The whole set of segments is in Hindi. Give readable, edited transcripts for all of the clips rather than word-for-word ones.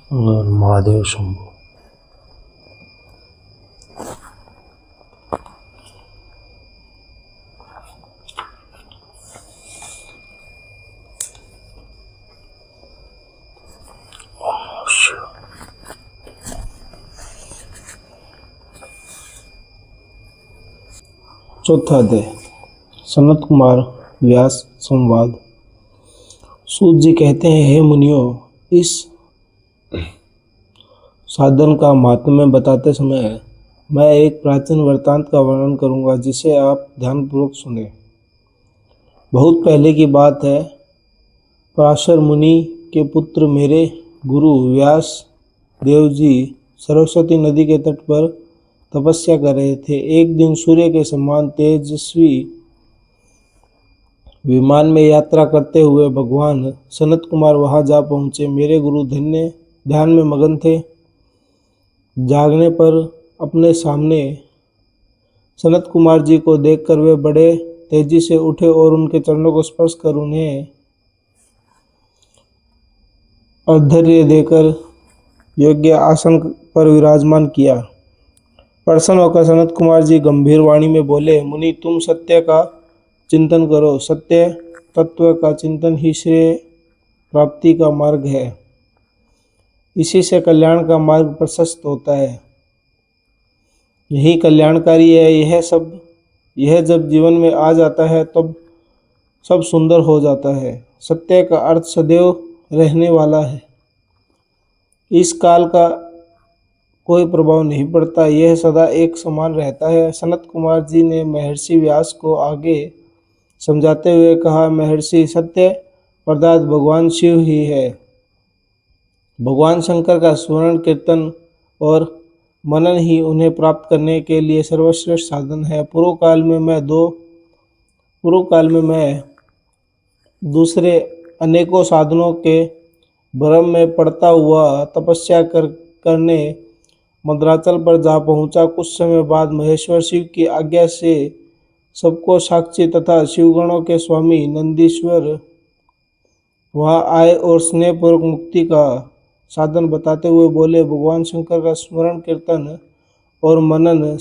और महादेव शंभु। चौथा अध्याय सनत कुमार व्यास संवाद। सूत जी कहते हैं, हे मुनियों, इस साधन का महात्म्य बताते समय मैं एक प्राचीन वृत्तांत का वर्णन करूंगा, जिसे आप ध्यानपूर्वक सुने। बहुत पहले की बात है। पराशर मुनि के पुत्र मेरे गुरु व्यास देव जी सरस्वती नदी के तट पर तपस्या कर रहे थे। एक दिन सूर्य के समान तेजस्वी विमान में यात्रा करते हुए भगवान सनत कुमार वहां जा पहुंचे। मेरे गुरु ध्यान में मगन थे। जागने पर अपने सामने सनत कुमार जी को देखकर वे बड़े तेजी से उठे और उनके चरणों को स्पर्श कर उन्हें अर्घ्य देकर योग्य आसन पर विराजमान किया। प्रसन्न होकर सनत कुमार जी गंभीर वाणी में बोले, मुनि, तुम सत्य का चिंतन करो। सत्य तत्व का चिंतन ही श्रेय प्राप्ति का मार्ग है। इसी से कल्याण का मार्ग प्रशस्त होता है। यही कल्याणकारी है। यह जब जीवन में आ जाता है तब सब सुंदर हो जाता है। सत्य का अर्थ सदैव रहने वाला है। इस काल का कोई प्रभाव नहीं पड़ता। यह सदा एक समान रहता है। सनत कुमार जी ने महर्षि व्यास को आगे समझाते हुए कहा, महर्षि, सत्य पदार्थ भगवान शिव ही है। भगवान शंकर का स्मरण कीर्तन और मनन ही उन्हें प्राप्त करने के लिए सर्वश्रेष्ठ साधन है। पूर्व काल में मैं दूसरे अनेकों साधनों के भ्रम में पड़ता हुआ तपस्या करने मद्राचल पर जा पहुंचा। कुछ समय बाद महेश्वर शिव की आज्ञा से सबको साक्षी तथा शिवगणों के स्वामी नंदीश्वर वहां आए और स्नेहपूर्वक मुक्ति का साधन बताते हुए बोले, भगवान शंकर का स्मरण कीर्तन और मनन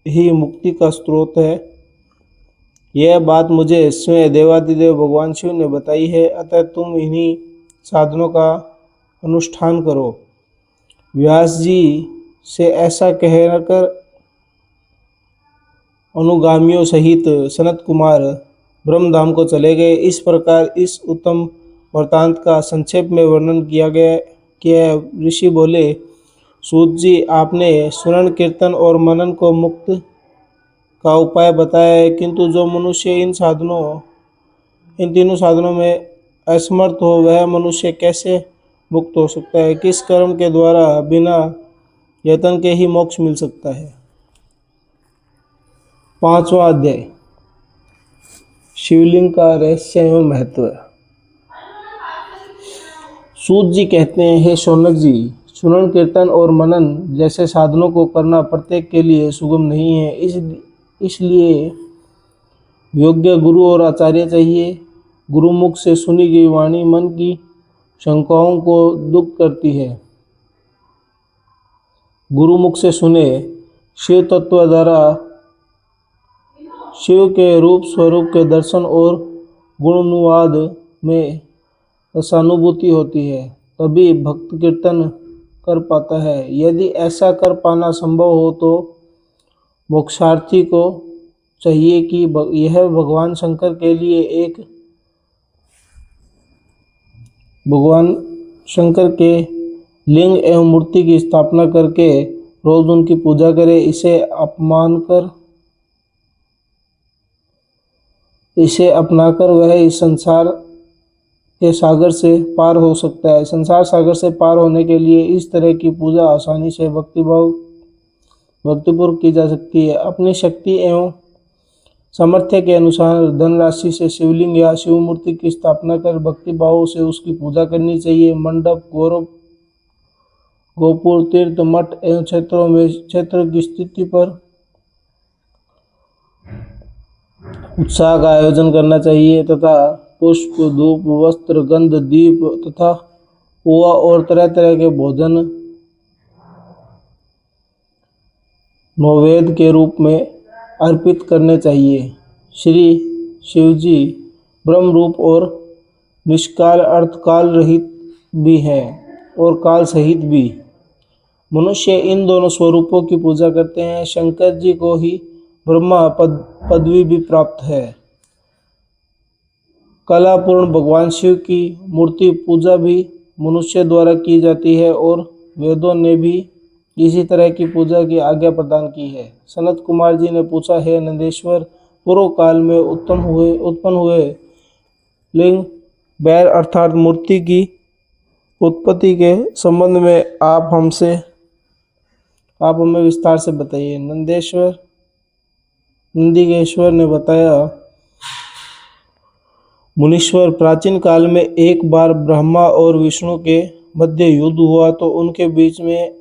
ही मुक्ति का स्रोत है। यह बात मुझे स्वयं देवादिदेव भगवान शिव ने बताई है। अतः तुम इन्हीं साधनों का अनुष्ठान करो। व्यास जी से ऐसा कहकर अनुगामियों सहित सनत कुमार ब्रह्मधाम को चले गए। इस प्रकार इस उत्तम वृत्तांत का संक्षेप में वर्णन किया। ऋषि बोले, सूत जी, आपने स्मरण कीर्तन और मनन को मुक्त का उपाय बताया है, किंतु जो मनुष्य इन तीनों साधनों में असमर्थ हो, वह मनुष्य कैसे मुक्त हो सकता है? किस कर्म के द्वारा बिना यत्न के ही मोक्ष मिल सकता है? पांचवा अध्याय शिवलिंग का रहस्य एवं महत्व। सूत जी कहते हैं, हे शौनक जी, स्मरण कीर्तन और मनन जैसे साधनों को करना प्रत्येक के लिए सुगम नहीं है। इसलिए योग्य गुरु और आचार्य चाहिए। गुरुमुख से सुनी गई वाणी मन की शंकाओं को दूर करती है। गुरुमुख से सुने शिव तत्व द्वारा शिव के रूप स्वरूप के दर्शन और गुणानुवाद में रसानुभूति होती है, तभी भक्त कीर्तन कर पाता है। यदि ऐसा कर पाना संभव हो तो मोक्षार्थी को चाहिए कि यह भगवान शंकर के लिए भगवान शंकर के लिंग एवं मूर्ति की स्थापना करके रोज उनकी पूजा करे। इसे अपनाकर वह इस संसार के सागर से पार हो सकता है। संसार सागर से पार होने के लिए इस तरह की पूजा आसानी से भक्तिपूर्वक की जा सकती है। अपनी शक्ति एवं सामर्थ्य के अनुसार धनराशि से शिवलिंग या शिव मूर्ति की स्थापना कर भक्ति भाव से उसकी पूजा करनी चाहिए। मंडप, गोपुर, तीर्थ, मठ एवं क्षेत्र की स्थिति पर उत्साह का आयोजन करना चाहिए तथा पुष्प, धूप, वस्त्र, गंध, दीप तथा पुआ और तरह तरह के भोजन नैवेद्य के रूप में अर्पित करने चाहिए। श्री शिवजी ब्रह्म रूप और निष्काल अर्थ काल रहित भी हैं और काल सहित भी। मनुष्य इन दोनों स्वरूपों की पूजा करते हैं। शंकर जी को ही ब्रह्मा पदवी भी प्राप्त है। कलापूर्ण भगवान शिव की मूर्ति पूजा भी मनुष्य द्वारा की जाती है और वेदों ने भी इसी तरह की पूजा की आज्ञा प्रदान की है। सनत कुमार जी ने पूछा है, नंदेश्वर, पूर्व काल में उत्पन्न हुए लिंग बैर अर्थात मूर्ति की उत्पत्ति के संबंध में आप हमें विस्तार से बताइए। नंदिकेश्वर ने बताया, मुनीश्वर, प्राचीन काल में एक बार ब्रह्मा और विष्णु के मध्य युद्ध हुआ तो उनके बीच में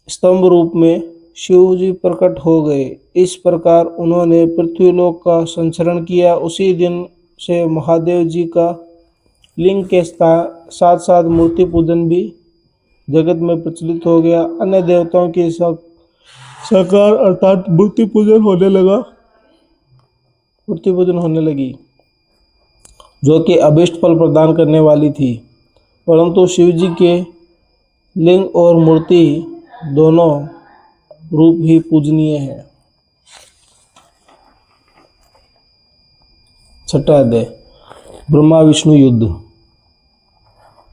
स्तंभ रूप में शिव जी प्रकट हो गए। इस प्रकार उन्होंने पृथ्वीलोक का संचरण किया। उसी दिन से महादेव जी का लिंग के साथ साथ मूर्ति पूजन भी जगत में प्रचलित हो गया। अन्य देवताओं की साकार अर्थात मूर्ति पूजन होने लगी, जो कि अभिष्ट फल प्रदान करने वाली थी। परंतु शिव जी के लिंग और मूर्ति दोनों रूप ही पूजनीय है। छठा अध्याय, ब्रह्मा विष्णु युद्ध।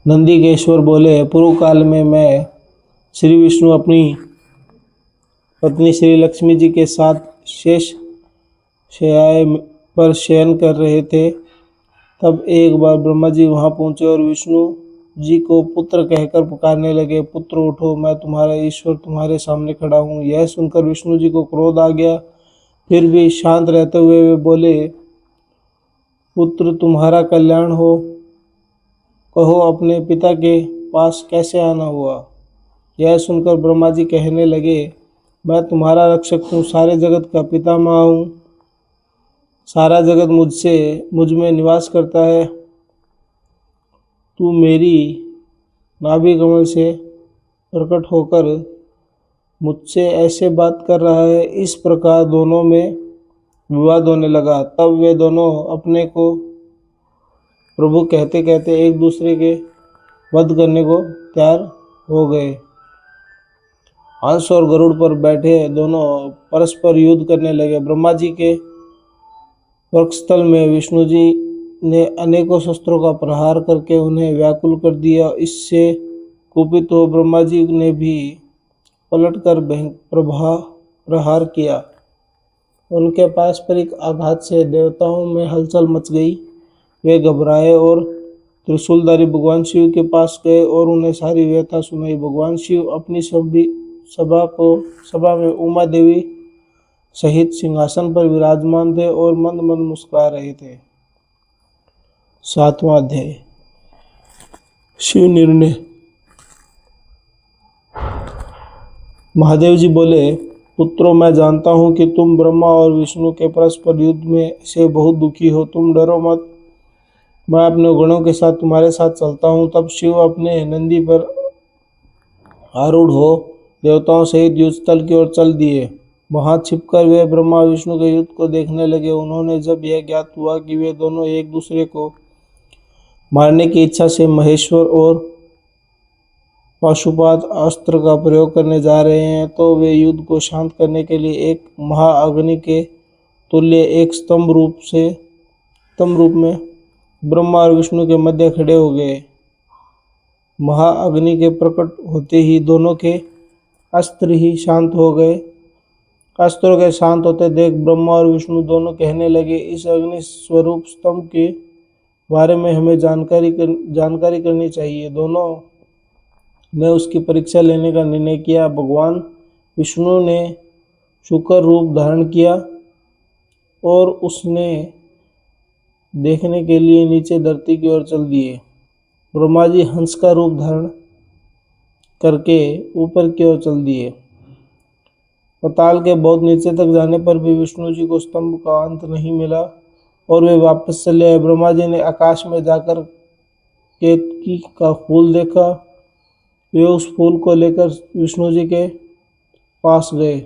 नंदिकेश्वर बोले, पूर्व काल में मैं श्री विष्णु अपनी पत्नी श्री लक्ष्मी जी के साथ शेष शैया पर शयन कर रहे थे। तब एक बार ब्रह्मा जी वहां पहुंचे और विष्णु जी को पुत्र कहकर पुकारने लगे। पुत्र उठो, मैं तुम्हारा ईश्वर तुम्हारे सामने खड़ा हूँ। यह सुनकर विष्णु जी को क्रोध आ गया। फिर भी शांत रहते हुए वे बोले, पुत्र तुम्हारा कल्याण हो, कहो अपने पिता के पास कैसे आना हुआ। यह सुनकर ब्रह्मा जी कहने लगे, मैं तुम्हारा रक्षक हूँ, सारे जगत का पितामह हूँ, सारा जगत मुझ में निवास करता है। तू मेरी नाभि कमल से प्रकट होकर मुझसे ऐसे बात कर रहा है। इस प्रकार दोनों में विवाद होने लगा। तब वे दोनों अपने को प्रभु कहते कहते एक दूसरे के वध करने को तैयार हो गए। हंस और गरुड़ पर बैठे दोनों परस्पर युद्ध करने लगे। ब्रह्मा जी के वक्षस्थल में विष्णु जी ने अनेकों शस्त्रों का प्रहार करके उन्हें व्याकुल कर दिया। इससे कुपित हो ब्रह्मा जी ने भी पलटकर प्रहार किया। उनके पारस्परिक आघात से देवताओं में हलचल मच गई। वे घबराए और त्रिशूलधारी भगवान शिव के पास गए और उन्हें सारी व्यथा सुनाई। भगवान शिव अपनी सभा में उमा देवी सहित सिंहासन पर विराजमान थे और मंद मंद मुस्कुरा रहे थे। सातवां अध्याय, शिव निर्णय। महादेव जी बोले, पुत्रों, मैं जानता हूँ कि तुम ब्रह्मा और विष्णु के परस्पर युद्ध में से बहुत दुखी हो। तुम डरो मत, मैं अपने गुणों के साथ तुम्हारे साथ चलता हूँ। तब शिव अपने नंदी पर आरूढ़ हो देवताओं सहित युद्ध स्थल की ओर चल दिए। वहां छिपकर वे ब्रह्मा विष्णु के युद्ध को देखने लगे। उन्होंने जब यह ज्ञात हुआ कि वे दोनों एक दूसरे को मारने की इच्छा से महेश्वर और पाशुपात अस्त्र का प्रयोग करने जा रहे हैं, तो वे युद्ध को शांत करने के लिए एक महाअग्नि के तुल्य एक स्तंभ रूप में ब्रह्मा और विष्णु के मध्य खड़े हो गए। महाअग्नि के प्रकट होते ही दोनों के अस्त्र ही शांत हो गए। अस्त्रों के शांत होते देख ब्रह्मा और विष्णु दोनों कहने लगे, इस अग्नि स्वरूप स्तंभ के बारे में हमें जानकारी करनी चाहिए। दोनों ने उसकी परीक्षा लेने का निर्णय किया। भगवान विष्णु ने शुक्र रूप धारण किया और उसने देखने के लिए नीचे धरती की ओर चल दिए। ब्रह्मा जी हंस का रूप धारण करके ऊपर की ओर चल दिए। पाताल के बहुत नीचे तक जाने पर भी विष्णु जी को स्तंभ का अंत नहीं मिला और वे वापस चले आए। ब्रह्मा जी ने आकाश में जाकर केतकी का फूल देखा। वे उस फूल को लेकर विष्णु जी के पास गए।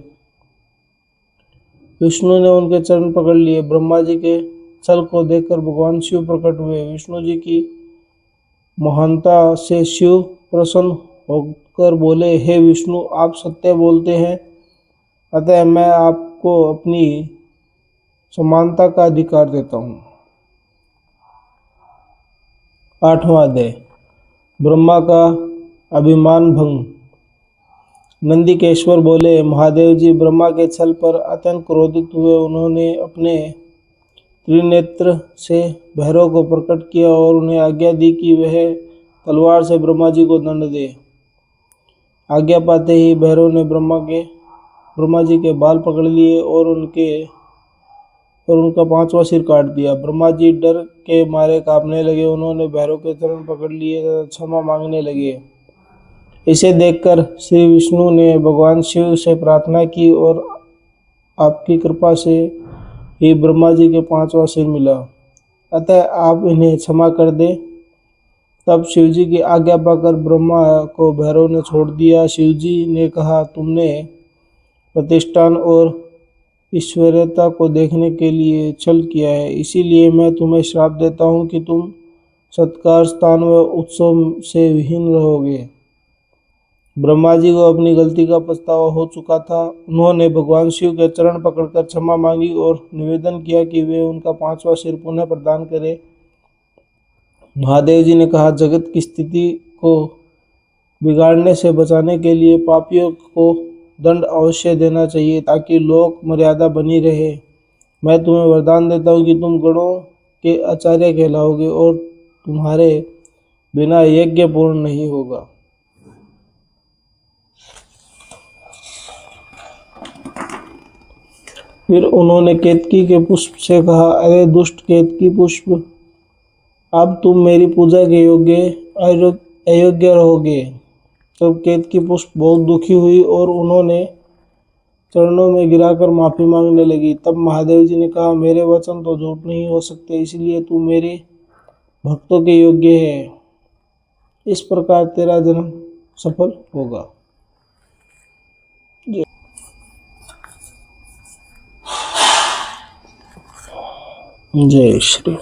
विष्णु ने उनके चरण पकड़ लिए। ब्रह्मा जी के छल को देखकर भगवान शिव प्रकट हुए। विष्णु जी की महानता से शिव प्रसन्न होकर बोले, हे विष्णु, आप सत्य बोलते हैं, अतः मैं आपको अपनी समानता का अधिकार देता हूँ। 8वां अध्याय, ब्रह्मा का अभिमान भंग। नंदिकेश्वर बोले, महादेव जी ब्रह्मा के छल पर अत्यंत क्रोधित हुए। उन्होंने अपने त्रिनेत्र से भैरव को प्रकट किया और उन्हें आज्ञा दी कि वह तलवार से ब्रह्मा जी को दंड दे। आज्ञा पाते ही भैरव ने ब्रह्मा जी के बाल पकड़ लिए और उनका 5वां सिर काट दिया। ब्रह्मा जी डर के मारे कांपने लगे। उन्होंने भैरव के चरण पकड़ लिए तथा क्षमा मांगने लगे। इसे देखकर श्री विष्णु ने भगवान शिव से प्रार्थना की और आपकी कृपा से ही ब्रह्मा जी के 5वां सिर मिला, अतः आप इन्हें क्षमा कर दें। तब शिव जी की आज्ञा पाकर ब्रह्मा को भैरव ने छोड़ दिया। शिव जी ने कहा, तुमने प्रतिष्ठान और ईश्वरीयता को देखने के लिए छल किया है, इसीलिए मैं तुम्हें श्राप देता हूँ कि तुम सत्कार, स्थान व उत्सव से विहीन रहोगे। ब्रह्मा जी को अपनी गलती का पछतावा हो चुका था। उन्होंने भगवान शिव के चरण पकड़कर क्षमा मांगी और निवेदन किया कि वे उनका 5वां सिर पुनः प्रदान करें। महादेव जी ने कहा, जगत की स्थिति को बिगाड़ने से बचाने के लिए पापियों को दंड अवश्य देना चाहिए ताकि लोक मर्यादा बनी रहे। मैं तुम्हें वरदान देता हूँ कि तुम गणों के आचार्य कहलाओगे और तुम्हारे बिना यज्ञ पूर्ण नहीं होगा। फिर उन्होंने केतकी के पुष्प से कहा, अरे दुष्ट केतकी पुष्प, अब तुम मेरी पूजा के अयोग्य रहोगे। तब केतकी पुष्प बहुत दुखी हुई और उन्होंने चरणों में गिराकर माफी मांगने लगी। तब महादेव जी ने कहा, मेरे वचन तो झूठ नहीं हो सकते, इसलिए तू मेरे भक्तों के योग्य है। इस प्रकार तेरा जन्म सफल होगा। जय श्री